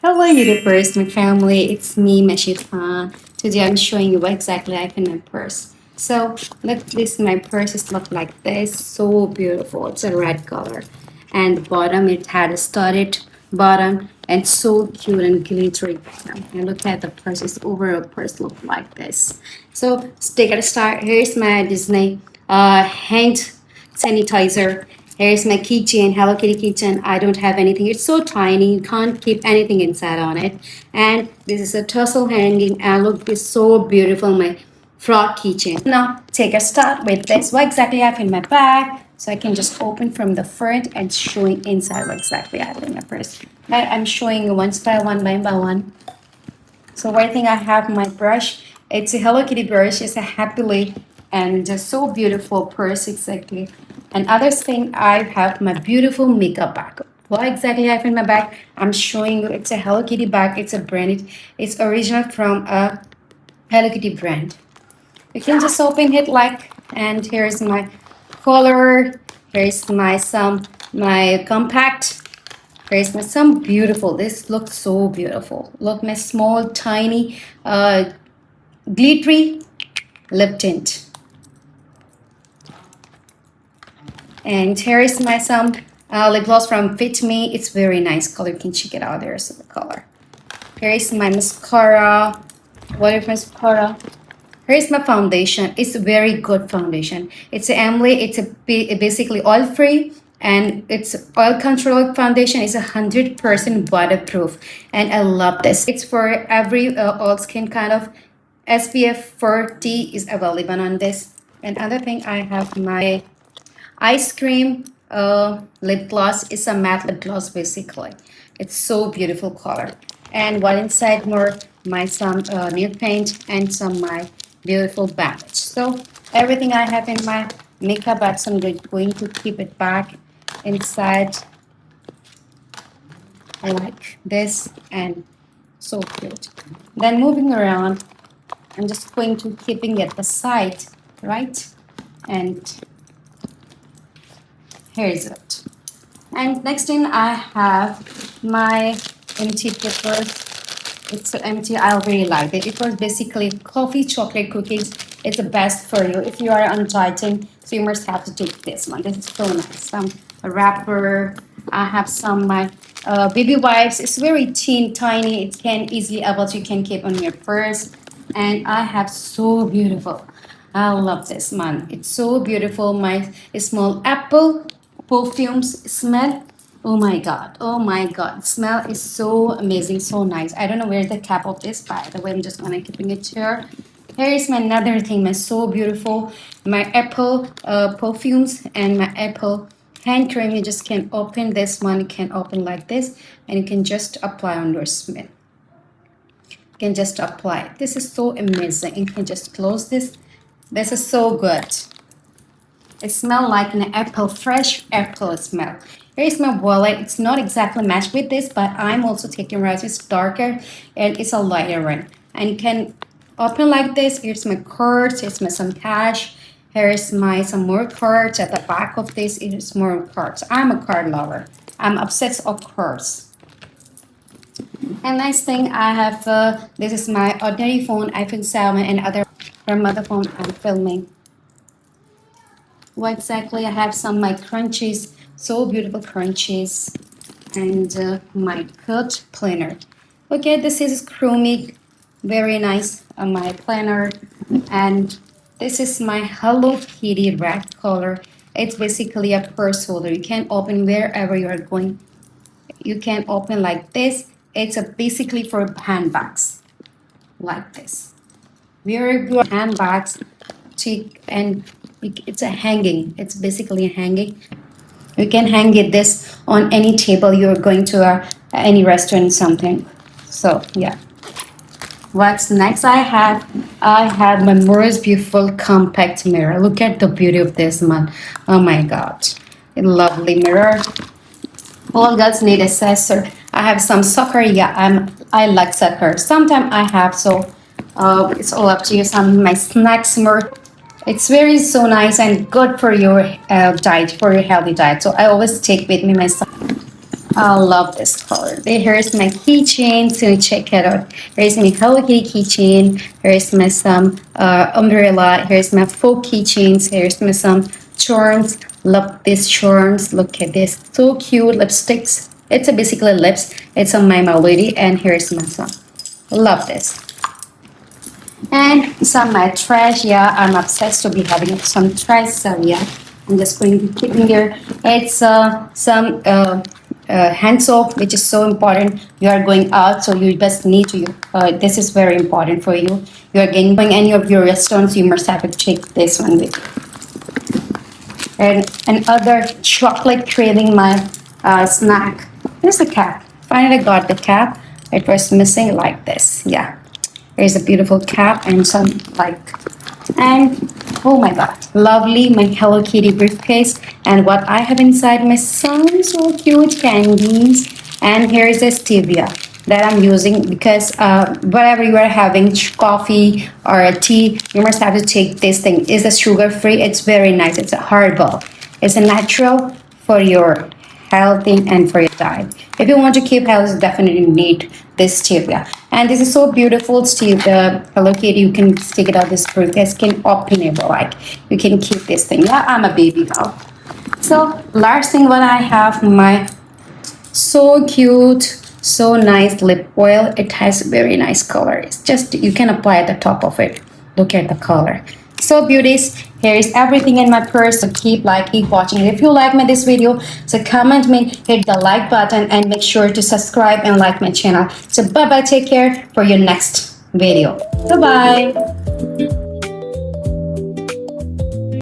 Hello, universe, my family. It's me, Meshifan. Today I'm showing you what exactly I have in my purse. So, look, this my purse is look like this. So beautiful. It's a red color, and the bottom it had a studded bottom and so cute and glittery bottom. And look at the purse. Its overall purse look like this. So, let's take a start. Here's my Disney hand sanitizer. Here's my keychain, Hello Kitty keychain. I don't have anything. It's so tiny, you can't keep anything inside on it. And this is a tussle hanging, and look, it's so beautiful, my frog keychain. Now, take a start with this. What exactly I have in my bag? So I can just open from the front and showing inside what exactly I have in my purse. I'm showing you one style, one by one. So I think I have my brush. It's a Hello Kitty brush. It's a happily and just so beautiful purse exactly. And other thing, I have my beautiful makeup bag. What exactly I have in my bag? I'm showing you. It's a Hello Kitty bag. It's a branded. It's original from a Hello Kitty brand. You can just open it like, and here's my color. Here's my compact. Here's my some beautiful. This looks so beautiful. Look, my small, tiny, glittery lip tint. And here is my some lip gloss from Fit Me. It's very nice color. You can check it out. There's the color. Here is my mascara. What is mascara? Here's my foundation. It's a very good foundation. It's a Emily. It's a basically oil free and it's oil control foundation. It's 100% waterproof, and I love this. It's for every all skin kind of. SPF 40 is available on this. And other thing, I have my ice cream lip gloss. It's a matte lip gloss basically. It's so beautiful color. And what inside more my some nail paint and some my beautiful bandage. So everything I have in my makeup box, I'm going to keep it back inside like this, and so cute. Then moving around, I'm just going to keeping it the side, right? And here is it. And next thing I have my empty paper. It's empty. I really like it. It was basically coffee chocolate cookies. It's the best for you if you are on dieting. So you must have to take this one. This is so nice. A wrapper. I have some my baby wipes. It's very tiny. It can easily able to you can keep on your purse. And I have so beautiful. I love this one. It's so beautiful. My small apple perfumes smell. Oh my god. Oh my god. Smell is so amazing, so nice. I don't know where the cap of this, by the way. I'm just gonna keeping it here. Here is my another thing, my so beautiful, my apple perfumes and my apple hand cream. You just can open this one. You can open like this, and you can just apply on your skin. You can just apply. This is so amazing. You can just close this. This is so good. It smells like an apple, fresh apple smell. Here's my wallet. It's not exactly matched with this, but I'm also taking right. It's darker and it's a lighter one. And you can open like this. Here's my cards. Here's my some cash. Here's my some more cards. At the back of this is more cards. I'm a card lover. I'm obsessed of cards. And next thing I have, this is my ordinary phone, iPhone 7 and other from other phone I'm filming. What exactly? I have some my crunchies, so beautiful crunchies, and my cut planner. Okay, this is chromic, very nice. My planner, and this is my Hello Kitty red color. It's basically a purse holder. You can open wherever you are going. You can open like this. It's a basically for handbags, like this. Where your handbags, and it's a hanging. It's basically a hanging. You can hang it this on any table you're going to any restaurant something. So yeah. What's next? I have my most beautiful compact mirror. Look at the beauty of this one. Oh my god, a lovely mirror. All girls need accessory. I have some soccer. Yeah, I like soccer. Sometimes I have so. It's all up to you. Some my snacks more. It's very so nice and good for your diet, for your healthy diet. So I always take with me my I love this color. Here's my keychain, so check it out. Here's my Hello Kitty keychain. Here's my some umbrella. Here's my folk keychains. Here's my some charms. Love these charms. Look at this, so cute lipsticks. It's a basically lips. It's on my Melody, and here's my some. Love this. And some my trash. Yeah, I'm obsessed to be having some trash. So yeah, I'm just going to keep in here. It's some hand soap, which is so important. You are going out, so you just need to. This is very important for you. You are going any of your restaurants, you must have to take this one with you. And another chocolate craving my snack. Here's the cap. Finally got the cap. It was missing like this. Yeah. There's a beautiful cap and some like, and oh my god, lovely my Hello Kitty briefcase. And what I have inside my some so cute candies. And here is a stevia that I'm using because whatever you are having, coffee or a tea, you must have to take this thing. It's a sugar free. It's very nice. It's a herbal. It's a natural for your healthy and for your diet. If you want to keep health, you definitely need this stevia. And this is so beautiful stevia. Hello Kitty, you can stick it out this briefcase, can openable, like you can keep this thing. Yeah, I'm a baby now. So last thing what I have, my so cute, so nice lip oil. It has very nice color. It's just you can apply at the top of it. Look at the color. So beauties, here is everything in my purse. So keep watching. If you like this video, so comment me, hit the like button, and make sure to subscribe and like my channel. So bye bye, take care for your next video. Bye bye.